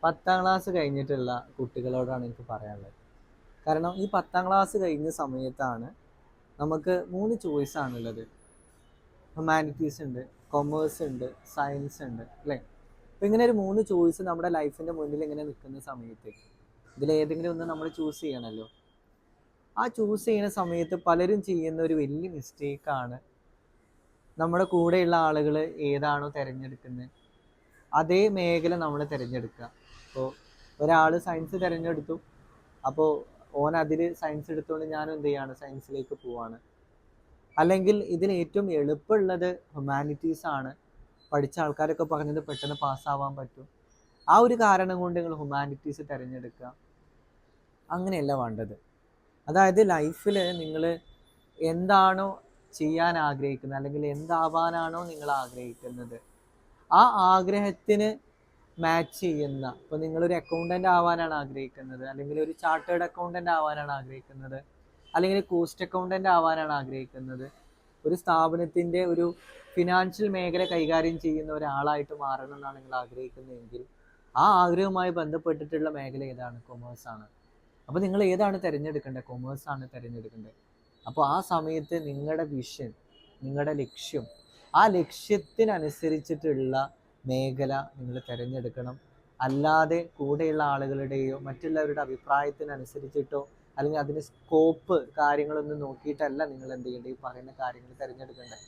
10ാം class കഴിഞ്ഞിട്ടുള്ള കുട്ടികളോടാണ് എനിക്ക് പറയാനുള്ളത്. കാരണം ഈ 10ാം ക്ലാസ് കഴിഞ്ഞ സമയത്താണ് നമുക്ക് 3 ചോയ്സ് ആണുള്ളത്. ഹ്യൂമാനിറ്റീസ് ഉണ്ട്, കൊമേഴ്സ് ഉണ്ട്, സയൻസ് ഉണ്ട്, അല്ലേ? അപ്പം ഇങ്ങനെ ഒരു 3 ചോയ്സ് നമ്മുടെ ലൈഫിൻ്റെ മുന്നിൽ ഇങ്ങനെ നിൽക്കുന്ന സമയത്ത് ഇതിലേതെങ്കിലും ഒന്ന് നമ്മൾ ചൂസ് ചെയ്യണമല്ലോ. ആ ചൂസ് ചെയ്യുന്ന സമയത്ത് പലരും ചെയ്യുന്ന ഒരു വലിയ മിസ്റ്റേക്കാണ് നമ്മുടെ കൂടെയുള്ള ആളുകൾ ഏതാണോ തിരഞ്ഞെടുക്കുന്നത് അതേ മേഖല നമ്മൾ തിരഞ്ഞെടുക്കുക. ഇപ്പോൾ ഒരാൾ സയൻസ് തിരഞ്ഞെടുത്തു, അപ്പോൾ ഓൻ അതിൽ സയൻസ് എടുത്തുകൊണ്ട് ഞാനും എന്ത് ചെയ്യാണ്, സയൻസിലേക്ക് പോവാണ്. അല്ലെങ്കിൽ ഇതിന് ഏറ്റവും എളുപ്പമുള്ളത് ഹ്യൂമാനിറ്റീസ് ആണ്, പഠിച്ച ആൾക്കാരൊക്കെ പറഞ്ഞത് പെട്ടെന്ന് പാസ്സാവാൻ പറ്റും, ആ ഒരു കാരണം കൊണ്ട് നിങ്ങൾ ഹ്യൂമാനിറ്റീസ് തിരഞ്ഞെടുക്കുക. അങ്ങനെയല്ല വേണ്ടത്. അതായത് ലൈഫിൽ നിങ്ങൾ എന്താണോ ചെയ്യാൻ ആഗ്രഹിക്കുന്നത്, അല്ലെങ്കിൽ എന്താവാനാണോ നിങ്ങൾ ആഗ്രഹിക്കുന്നത്, ആ ആഗ്രഹത്തിന് മാച്ച് ചെയ്യുന്ന, ഇപ്പോൾ നിങ്ങളൊരു അക്കൗണ്ടൻ്റ് ആവാനാണ് ആഗ്രഹിക്കുന്നത്, അല്ലെങ്കിൽ ഒരു ചാർട്ടേഡ് അക്കൗണ്ടൻ്റ് ആവാനാണ് ആഗ്രഹിക്കുന്നത്, അല്ലെങ്കിൽ കോസ്റ്റ് അക്കൗണ്ടൻ്റ് ആവാനാണ് ആഗ്രഹിക്കുന്നത്, ഒരു സ്ഥാപനത്തിൻ്റെ ഒരു ഫിനാൻഷ്യൽ മേഖല കൈകാര്യം ചെയ്യുന്ന ഒരാളായിട്ട് മാറണം എന്നാണ് നിങ്ങൾ ആഗ്രഹിക്കുന്നതെങ്കിൽ ആ ആഗ്രഹവുമായി ബന്ധപ്പെട്ടിട്ടുള്ള മേഖല ഏതാണ്? കൊമേഴ്സാണ്. അപ്പോൾ നിങ്ങൾ ഏതാണ് തിരഞ്ഞെടുക്കേണ്ടത്? കൊമേഴ്സാണ് തിരഞ്ഞെടുക്കേണ്ടത്. അപ്പോൾ ആ സമയത്ത് നിങ്ങളുടെ വിഷൻ, നിങ്ങളുടെ ലക്ഷ്യം, ആ ലക്ഷ്യത്തിനനുസരിച്ചിട്ടുള്ള മേഖല നിങ്ങൾ തിരഞ്ഞെടുക്കണം. അല്ലാതെ കൂടെയുള്ള ആളുകളുടെയോ മറ്റുള്ളവരുടെ അഭിപ്രായത്തിനനുസരിച്ചിട്ടോ അല്ലെങ്കിൽ അതിന് സ്കോപ്പ് കാര്യങ്ങളൊന്നും നോക്കിയിട്ടല്ല നിങ്ങൾ എന്ത് ചെയ്യേണ്ടത്, ഈ പറയുന്ന കാര്യങ്ങൾ തിരഞ്ഞെടുക്കേണ്ടത്.